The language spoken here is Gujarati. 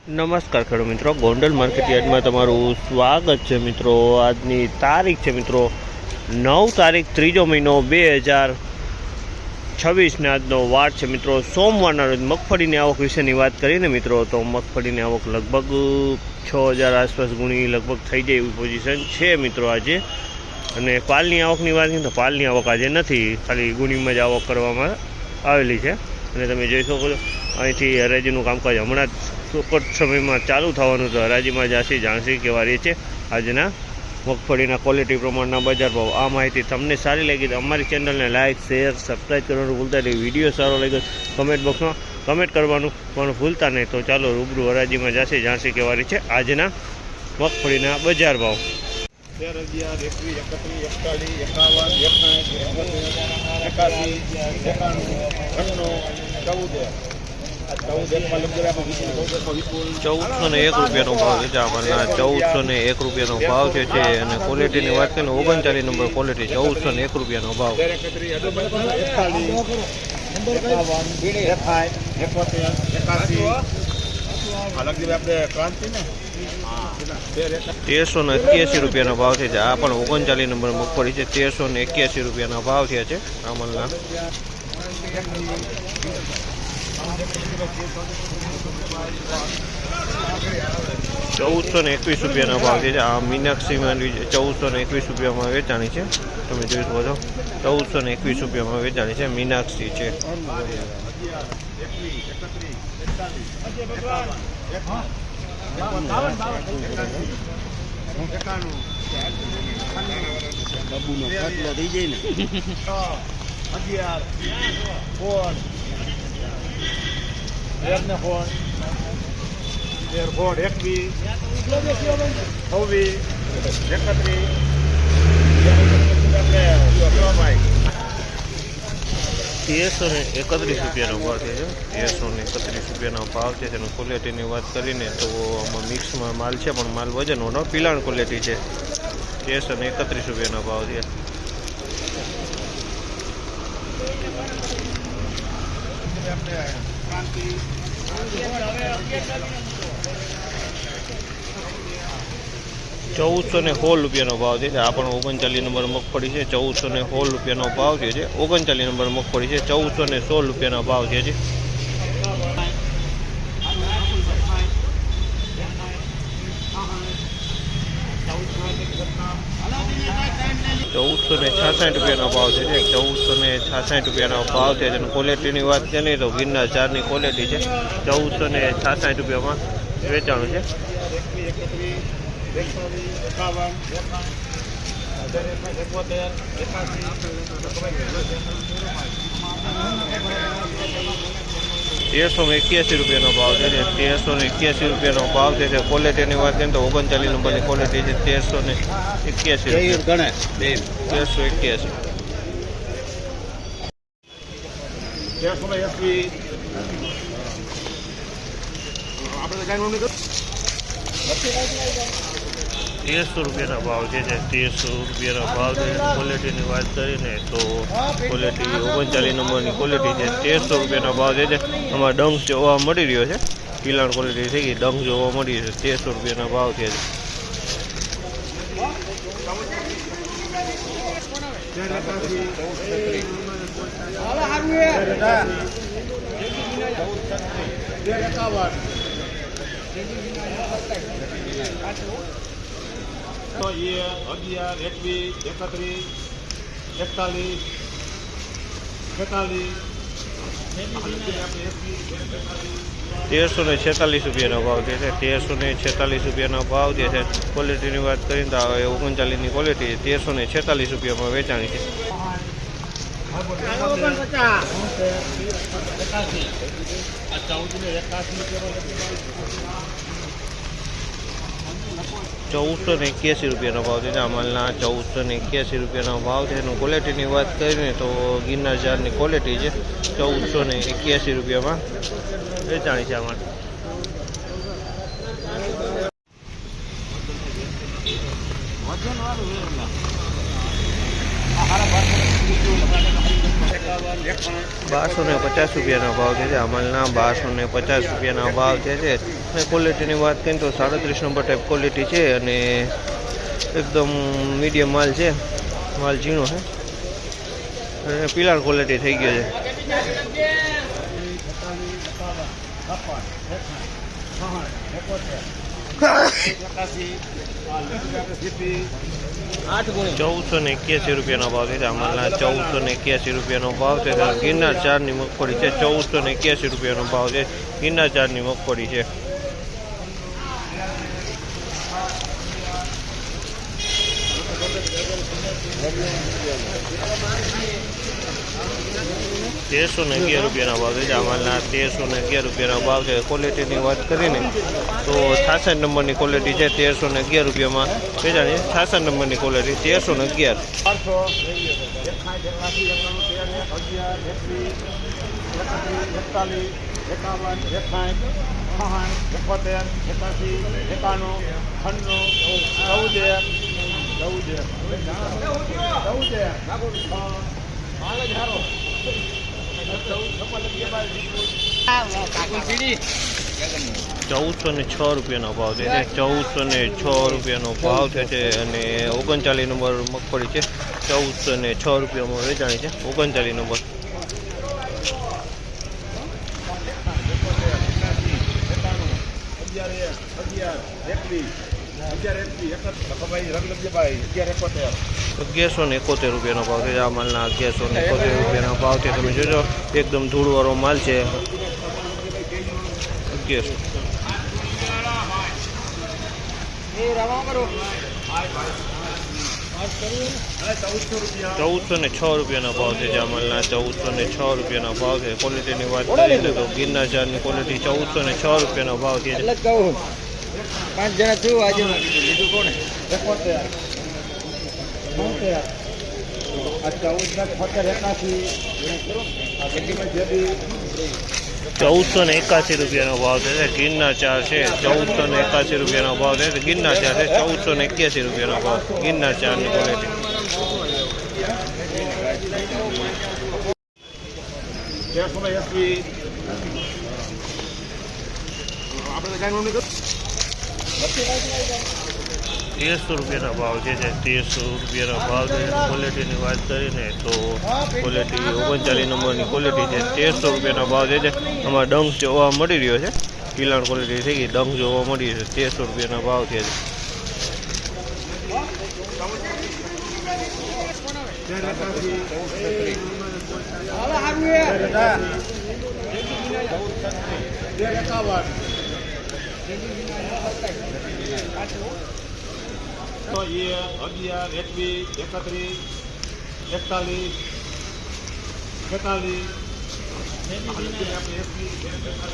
નમસ્કાર ખેડૂત મિત્રો, ગોંડલ માર્કેટ યાર્ડમાં તમારું સ્વાગત છે મિત્રો। આજની તારીખ છે મિત્રો 9 તારીખ 3જો મહિનો 2026ને આજનો વાર છે મિત્રો સોમવારના રોજ મગફળીની આવક વિશેની વાત કરીને મિત્રો તો મગફળીની આવક લગભગ 6000 આસપાસ ગુણી લગભગ થઈ જાય એવી પોઝિશન છે મિત્રો આજે। અને પાલની આવકની વાત કરીએ તો પાલની આવક આજે નથી, ખાલી ગુણીમાં જ આવક કરવામાં આવેલી છે। અને તમે જોઈ શકો છો અહીંથી હરાજીનું કામકાજ હમણાં જ ચોક્કસ સમયમાં ચાલુ થવાનું તો હરાજીમાં જાણશી કેવા રહે છે આજના મગફળીના ક્વોલિટી પ્રમાણના બજાર ભાવ। આ માહિતી તમને સારી લાગી તો અમારી ચેનલને લાઇક શેર સબસ્ક્રાઈબ કરવાનું ભૂલતા નહીં। વિડીયો સારો લાગ્યો કમેન્ટ બોક્સમાં કમેન્ટ કરવાનું પણ ભૂલતા નહીં। તો ચાલો રૂબરૂ હરાજીમાં જાણશી કેવા રહે છે આજના મગફળીના બજાર ભાવ। 13, 11, 21, 1401 રૂપિયાનો ભાવ છે આપણને। 1401 રૂપિયાનો ભાવ છે અને ક્વોલિટીની વાત કરીએ 39 નંબર ક્વોલિટી 1401 રૂપિયાનો ભાવ। 1381 રૂપિયાનો ભાવ છે। આ પણ 39 નંબર મગફળી છે। 1381 રૂપિયાના ભાવ થયા છે આમલના। 1421 રૂપિયાના ભાવ છે। આ મીનાક્ષીમાં 1421 રૂપિયામાં વેચાણી છે, તમે જોઈ શકો છો। 1421 રૂપિયામાં વેચાણી છે, મીનાક્ષી છે। રૂપિયાનો ભાવ છે। 1331 રૂપિયાનો ભાવ છે। તેનું ક્વોલિટીની વાત કરીને તો આમાં મિક્સમાં માલ છે પણ માલ વજનનો પિલાણ ક્વોલિટી છે। 1331 રૂપિયાનો ભાવ છે। 1416 રૂપિયાનો ભાવ છે। આ પણ 39 નંબર મગફળી છે। 1416 રૂપિયાનો ભાવ છે। 39 નંબર મગફળી છે। 1416 રૂપિયાનો ભાવ છે। 1466 રૂપિયાનો ભાવ છે। 1466 રૂપિયાનો ભાવ છે। તેની ક્વોલિટીની વાત કરીએ તો ગિરનાર ચારની ક્વોલિટી છે। 1466 રૂપિયામાં વેચાણું છે। 1381 રૂપિયાનો ભાવ છે। 1381 રૂપિયાનો ભાવ છે। ક્વોલિટીની વાત કરીએ તો 39 નંબરની ક્વોલિટી છે। 1300 રૂપિયાના ભાવ છે। 1300 રૂપિયાના ભાવ છે। ક્વોલિટીની વાત કરીને તો ક્વોલિટી 39 નંબરની ક્વોલિટી છે। 1300 રૂપિયાનો ભાવ છે। આમાં ડંગ જોવા મળી રહ્યો છે, પિલાણ ક્વોલિટી થઈ ગઈ, ડંગ જોવા મળી રહ્યો છે। 1300 રૂપિયાના ભાવ છે। 1346 રૂપિયાનો ભાવ છે। 1346 રૂપિયાનો ભાવ જે છે ક્વોલિટીની વાત કરીને તો 39ની ક્વોલિટી 1346 રૂપિયામાં વેચાણી છે। 1481 રૂપિયાનો ભાવ છે। અમલના 1481 રૂપિયાનો ભાવ છે। એનું ક્વોલિટીની વાત કરીને તો ગિરનાર જારની ક્વોલિટી છે। 1481 રૂપિયામાં વેચાણી છે આમાં। 1250 રૂપિયાનો ભાવ છે આ માલના 1250 રૂપિયાના ભાવ છે અને ક્વોલિટીની વાત કરીએ તો 37 નંબર ટાઈપ ક્વોલિટી છે અને એકદમ મીડિયમ માલ છે, માલ ઝીણો છે અને પિલાર ક્વોલિટી થઈ ગયો છે. ₹1481 રૂપિયાનો ભાવ છે આમાંના ₹1481 રૂપિયાનો ભાવ છે. ગિરનાર 4ની મગફળી છે, ₹1481 રૂપિયાનો ભાવ છે. ગિરનાર 4ની મગફળી છે. ₹1311 રૂપિયાના ભાવ છે આમાંના ₹1311 રૂપિયાનો ભાવ છે. ક્વોલિટીની વાત કરીને તો 66 નંબરની ક્વોલિટી છે, ₹1311 રૂપિયામાં વેચાણી. 66 નંબરની ક્વોલિટી 1311. 1406 રૂપિયાનો ભાવ છે, 1406 રૂપિયાનો ભાવ છે અને 39 નંબર મગફળી છે, 1406 રૂપિયામાં વેચાણી છે. 39 નંબર. ₹1171 રૂપિયાનો ભાવ છે આ માલના. ₹1171 રૂપિયાનો ભાવ છે. તમે જોજો એકદમ ધૂળવાળો માલ છે. 1406 રૂપિયાનો ભાવ છે આ માલના. 1406 રૂપિયાનો ભાવ છે. ક્વોલિટીની વાત કરીએ તો ગિરનાર 4ની ક્વોલિટી 1406 રૂપિયાનો ભાવ છે. 5 જણા છું આજે લીધું કોને 1481 રૂપિયાનો ભાવ છે. ગિરનાર 4 છે, 1481 રૂપિયાનો ભાવ છે. ગિરનાર 4 છે, 1481 રૂપિયાનો ભાવ. ગિરનાર 4ની ક્વોલિટી. ₹1300 રૂપિયાનો ભાવ છે. 1300 રૂપિયાનો ભાવ છે. ક્વોલિટીની વાત કરીને તો ક્વોલિટી 39 નંબરની ક્વોલિટી છે. 1300 રૂપિયાનો ભાવ છે. આમાં ડંગ જોવા મળી રહ્યો છે. પિલાણ ક્વોલિટી થઈ ગઈ, ડંગ જોવા મળી રહ્યો છે. 1300 રૂપિયાનો ભાવ છે. તો 11 21 31 41 46 46